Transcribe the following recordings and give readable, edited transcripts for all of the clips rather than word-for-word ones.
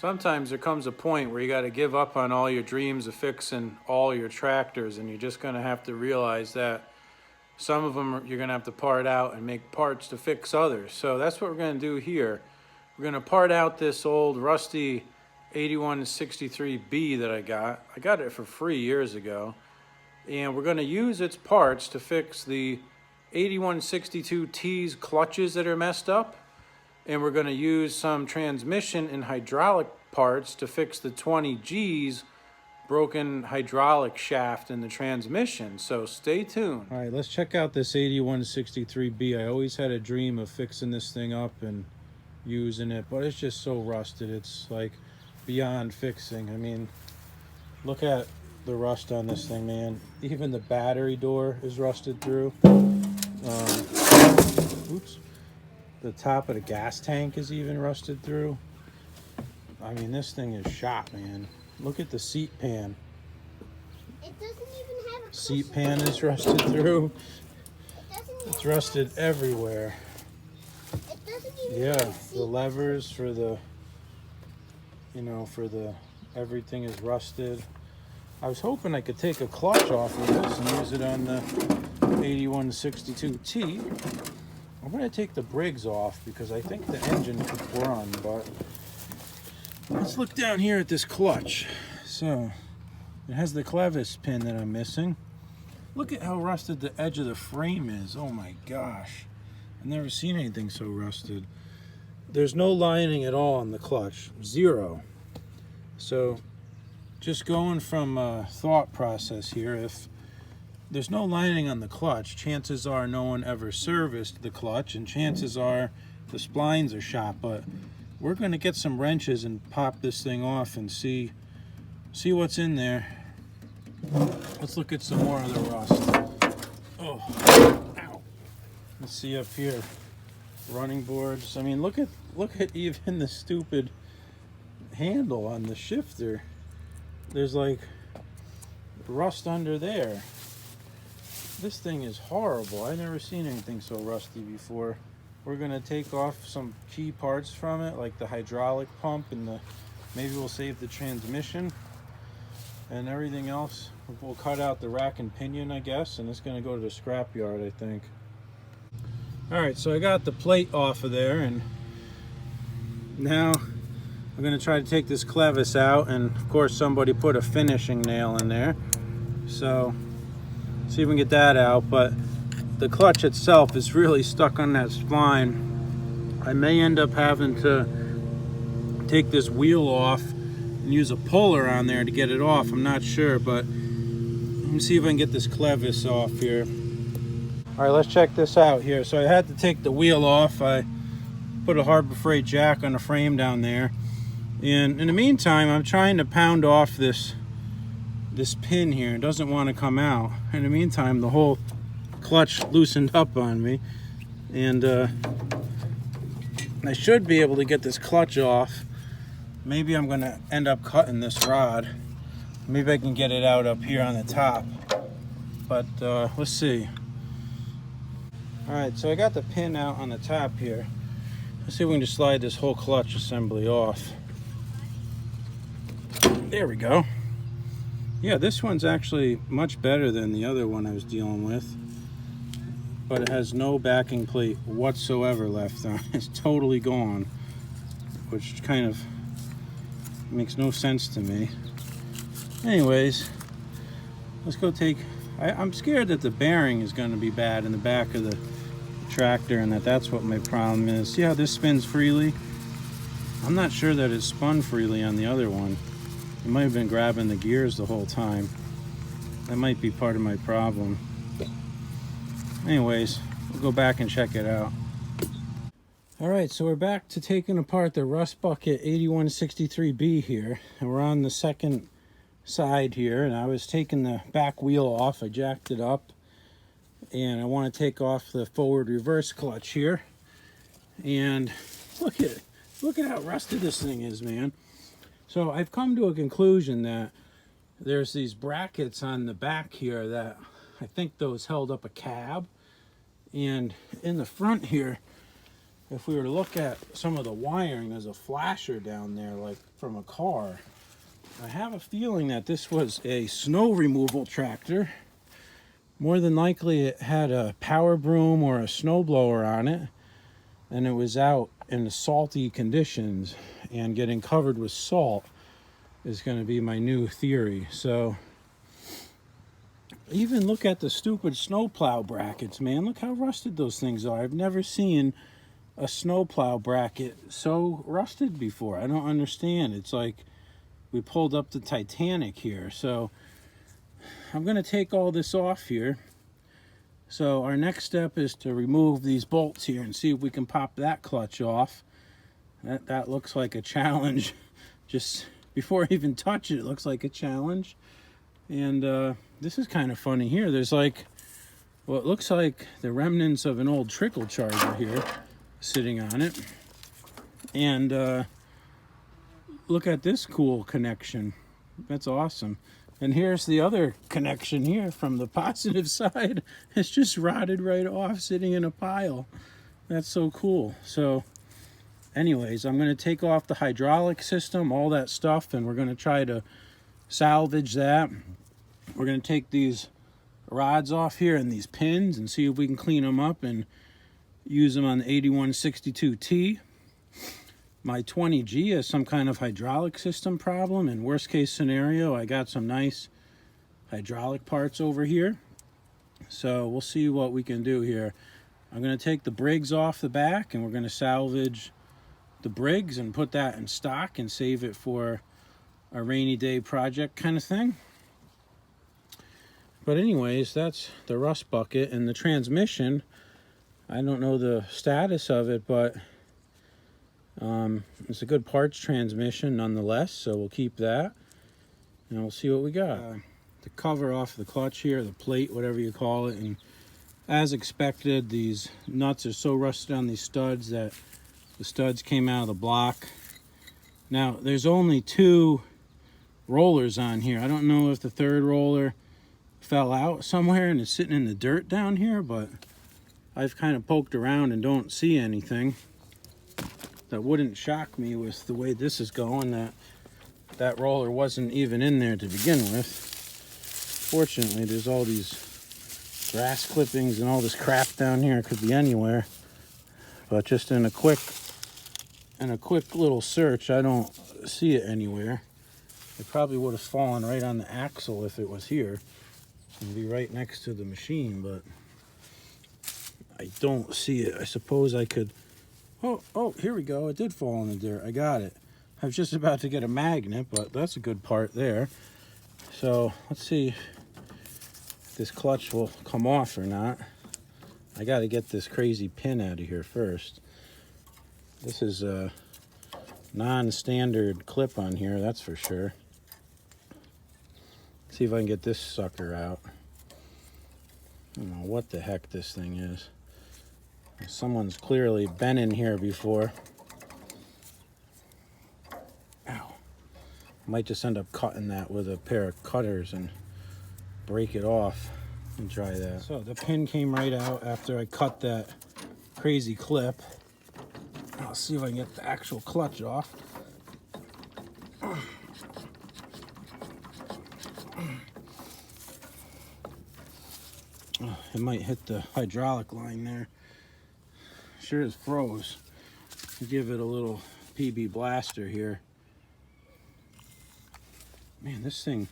Sometimes there comes a point where you got to give up on all your dreams of fixing all your tractors, and you're just going to have to realize that some of them you're going to have to part out and make parts to fix others. So that's what we're going to do here. We're going to part out this old rusty 8163B that I got. I got it for free years ago. And we're going to use its parts to fix the 8162T's clutches that are messed up. And we're going to use some transmission and hydraulic parts to fix the 20G's broken hydraulic shaft in the transmission. So stay tuned. All right, let's check out this 8163B. I always had a dream of fixing this thing up and using it, but it's just so rusted. It's like beyond fixing. I mean, look at the rust on this thing, man. Even the battery door is rusted through. Oops. The top of the gas tank is even rusted through. I mean, this thing is shot, man. Look at the seat pan. It doesn't even have a seat pan is rusted through. It's rusted everywhere. It doesn't even yeah, the levers for the, everything is rusted. I was hoping I could take a clutch off of this and use it on the 8162T. I'm going to take the Briggs off because I think the engine could run, but let's look down here at this clutch. So it has the clevis pin that I'm missing. Look at how rusted the edge of the frame is. Oh my gosh. I've never seen anything so rusted. There's no lining at all on the clutch. Zero. So just going from a thought process here, if there's no lining on the clutch, chances are no one ever serviced the clutch, and chances are the splines are shot. But we're going to get some wrenches and pop this thing off and see what's in there. Let's look at some more of the rust. Oh, ow. Let's see up here. Running boards. I mean, look at even the stupid handle on the shifter. There's like rust under there. This thing is horrible. I've never seen anything so rusty before. We're gonna take off some key parts from it, like the hydraulic pump, and maybe we'll save the transmission, and everything else we'll cut out the rack and pinion, I guess, and it's gonna go to the scrap yard, I think. All right, so I got the plate off of there, and now I'm gonna try to take this clevis out, and of course somebody put a finishing nail in there, so see if we can get that out. But the clutch itself is really stuck on that spline. I may end up having to take this wheel off and use a puller on there to get it off. I'm not sure, but let me see if I can get this clevis off here. All right, let's check this out here. So I had to take the wheel off. I put a Harbor Freight jack on the frame down there, and in the meantime I'm trying to pound off this pin here. It doesn't want to come out. In the meantime, the whole clutch loosened up on me, and I should be able to get this clutch off. Maybe I'm gonna end up cutting this rod. Maybe I can get it out up here on the top, but let's see. All right, so I got the pin out on the top here. Let's see if we can just slide this whole clutch assembly off. There we go. Yeah, this one's actually much better than the other one I was dealing with, but it has no backing plate whatsoever left on it. It's totally gone, which kind of makes no sense to me. Anyways, let's go take... I'm scared that the bearing is going to be bad in the back of the tractor, and that's what my problem is. See how this spins freely? I'm not sure that it spun freely on the other one. It might have been grabbing the gears the whole time. That might be part of my problem. Anyways, we'll go back and check it out. All right, so we're back to taking apart the Rust Bucket 8163B here. And we're on the second side here, and I was taking the back wheel off. I jacked it up, and I want to take off the forward reverse clutch here. And look at how rusted this thing is, man. So I've come to a conclusion that there's these brackets on the back here that I think those held up a cab, and in the front here if we were to look at some of the wiring, there's a flasher down there like from a car. I have a feeling that this was a snow removal tractor. More than likely it had a power broom or a snowblower on it, and it was out in the salty conditions, and getting covered with salt is going to be my new theory. So even look at the stupid snowplow brackets, man. Look how rusted those things are. I've never seen a snowplow bracket so rusted before. I don't understand. It's like we pulled up the Titanic here. So I'm going to take all this off here. So our next step is to remove these bolts here and see if we can pop that clutch off. That looks like a challenge. Just before I even touch it, it looks like a challenge. And this is kind of funny here. There's like what looks like the remnants of an old trickle charger here sitting on it. And look at this cool connection. That's awesome. And here's the other connection here from the positive side. It's just rotted right off, sitting in a pile. That's so cool. So anyways, I'm going to take off the hydraulic system, all that stuff, and we're going to try to salvage that. We're going to take these rods off here and these pins and see if we can clean them up and use them on the 8162T. My 20G has some kind of hydraulic system problem. In worst case scenario, I got some nice hydraulic parts over here. So we'll see what we can do here. I'm going to take the Briggs off the back, and we're going to salvage the Briggs and put that in stock and save it for a rainy day project kind of thing. But anyways, that's the rust bucket. And the transmission, I don't know the status of it, but it's a good parts transmission nonetheless, so we'll keep that and we'll see what we got. The cover off the clutch here, the plate, whatever you call it, and as expected, these nuts are so rusted on these studs that the studs came out of the block. Now there's only 2 rollers on here. I don't know if the third roller fell out somewhere and is sitting in the dirt down here, but I've kind of poked around and don't see anything. That wouldn't shock me with the way this is going, that roller wasn't even in there to begin with. Fortunately, there's all these grass clippings and all this crap down here. It could be anywhere, but just in a quick little search, I don't see it anywhere. It probably would have fallen right on the axle if it was here. It'd be right next to the machine, but I don't see it. I suppose I could. Oh, here we go. It did fall in the dirt. I got it. I was just about to get a magnet, but that's a good part there. So let's see if this clutch will come off or not. I got to get this crazy pin out of here first. This is a non-standard clip on here, that's for sure. Let's see if I can get this sucker out. I don't know what the heck this thing is. Someone's clearly been in here before. Ow. Might just end up cutting that with a pair of cutters and break it off and try that. So the pin came right out after I cut that crazy clip. I'll see if I can get the actual clutch off. It might hit the hydraulic line there. Sure as froze. Give it a little PB blaster here. Man, this thing,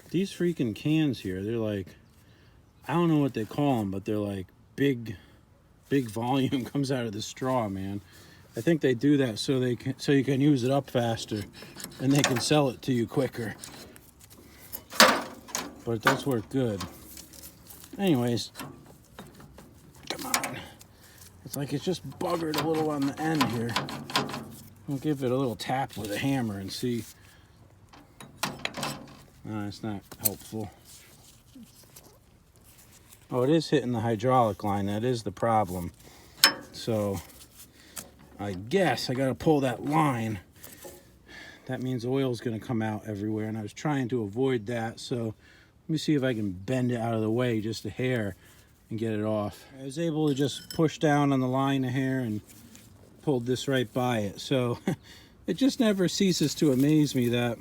these freaking cans here, they're like, I don't know what they call them, but they're like big volume comes out of the straw, man. I think they do that so you can use it up faster and they can sell it to you quicker. But it does work good. Anyways, come on. It's like it's just buggered a little on the end here. I'll give it a little tap with a hammer and see. It's not helpful. Oh, it is hitting the hydraulic line. That is the problem. So I guess I got to pull that line. That means oil's going to come out everywhere, and I was trying to avoid that. So let me see if I can bend it out of the way just a hair and get it off. I was able to just push down on the line a hair and pulled this right by it. So it just never ceases to amaze me that,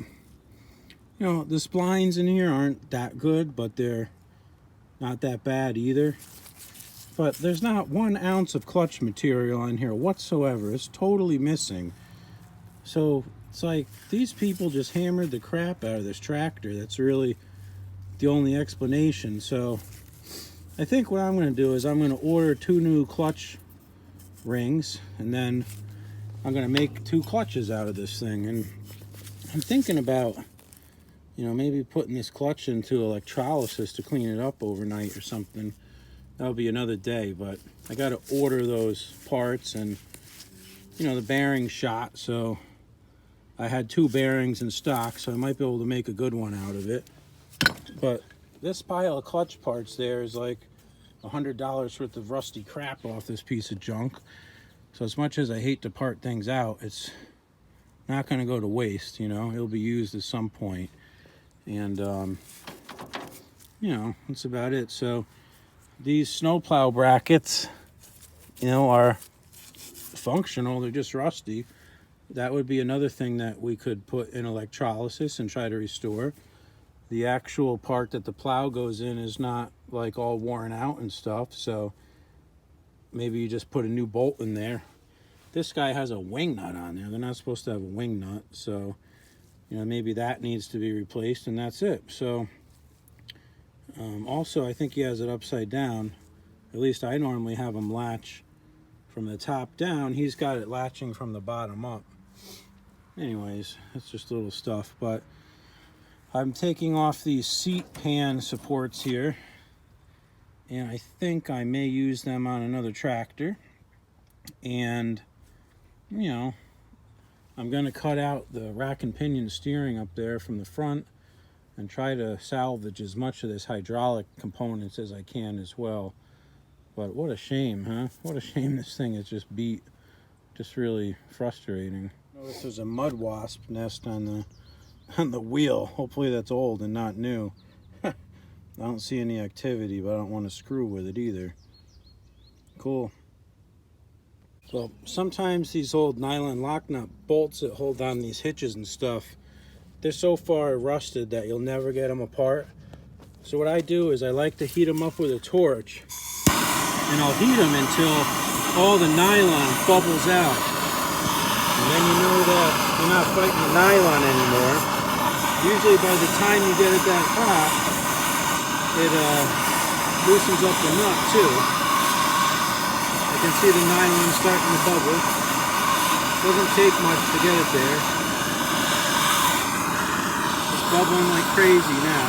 you know, the splines in here aren't that good, but they're not that bad either. But there's not 1 ounce of clutch material on here whatsoever. It's totally missing. So it's like these people just hammered the crap out of this tractor. That's really the only explanation. So I think what I'm going to do is I'm going to order 2 new clutch rings, and then I'm going to make 2 clutches out of this thing. And I'm thinking about, you know, maybe putting this clutch into electrolysis to clean it up overnight or something. That'll be another day, but I got to order those parts, and, you know, the bearing shot, so I had 2 bearings in stock, so I might be able to make a good one out of it. But this pile of clutch parts there is like $100 worth of rusty crap off this piece of junk. So as much as I hate to part things out, it's not going to go to waste, you know. It'll be used at some point. And, you know, that's about it. So these snowplow brackets, you know, are functional. They're just rusty. That would be another thing that we could put in electrolysis and try to restore. The actual part that the plow goes in is not like all worn out and stuff, so maybe you just put a new bolt in there. This guy has a wing nut on there. They're not supposed to have a wing nut, so, you know, maybe that needs to be replaced, and that's it. So also, I think he has it upside down. At least I normally have him latch from the top down. He's got it latching from the bottom up. Anyways, that's just little stuff. But I'm taking off these seat pan supports here, and I think I may use them on another tractor. And, you know, I'm going to cut out the rack and pinion steering up there from the front and try to salvage as much of this hydraulic components as I can as well. But what a shame, huh? What a shame this thing is just beat. Just really frustrating. Notice there's a mud wasp nest on the wheel. Hopefully that's old and not new. I don't see any activity, but I don't want to screw with it either. Cool. So sometimes these old nylon lock nut bolts that hold on these hitches and stuff, they're so far rusted that you'll never get them apart. So what I do is I like to heat them up with a torch, and I'll heat them until all the nylon bubbles out. And then you know that you're not fighting the nylon anymore. Usually by the time you get it that hot, it loosens up the nut too. I can see the nylon starting to bubble. Doesn't take much to get it there. It's bubbling like crazy now.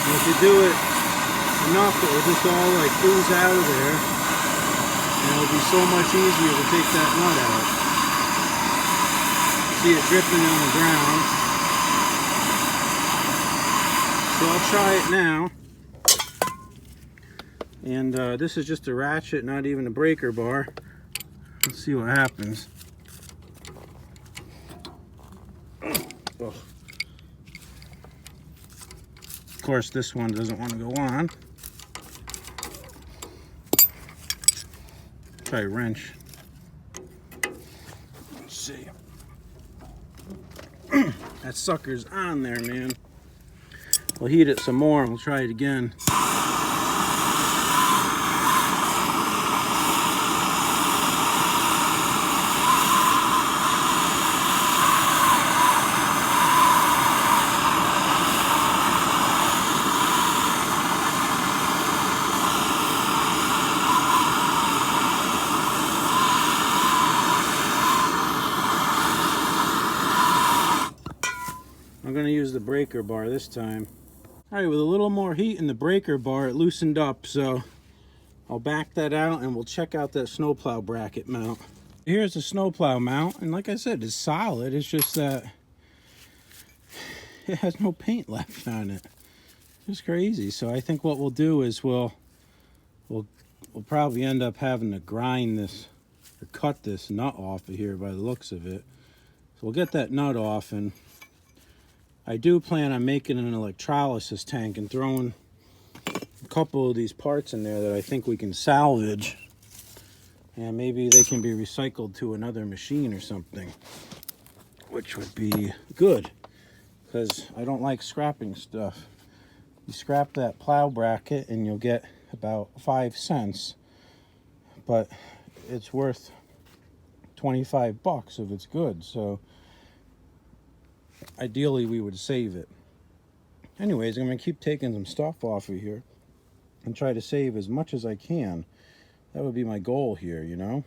And if you do it enough, it will just all like ooze out of there, and it'll be so much easier to take that nut out. See it dripping on the ground. So I'll try it now. And this is just a ratchet, not even a breaker bar. Let's see what happens. Oh. Of course, this one doesn't want to go on. Try a wrench. Let's see. That sucker's on there, man. We'll heat it some more and we'll try it again. I'm going to use the breaker bar this time. Alright, with a little more heat in the breaker bar, it loosened up, so I'll back that out and we'll check out that snowplow bracket mount. Here's the snowplow mount, and like I said, it's solid. It's just that it has no paint left on it. It's crazy. So I think what we'll do is we'll probably end up having to grind this or cut this nut off of here by the looks of it. So we'll get that nut off and I do plan on making an electrolysis tank and throwing a couple of these parts in there that I think we can salvage. And maybe they can be recycled to another machine or something, which would be good, because I don't like scrapping stuff. You scrap that plow bracket and you'll get about 5 cents, but it's worth 25 bucks if it's good. So ideally we would save it. Anyways, I'm going to keep taking some stuff off of here and try to save as much as I can. That would be my goal here, you know.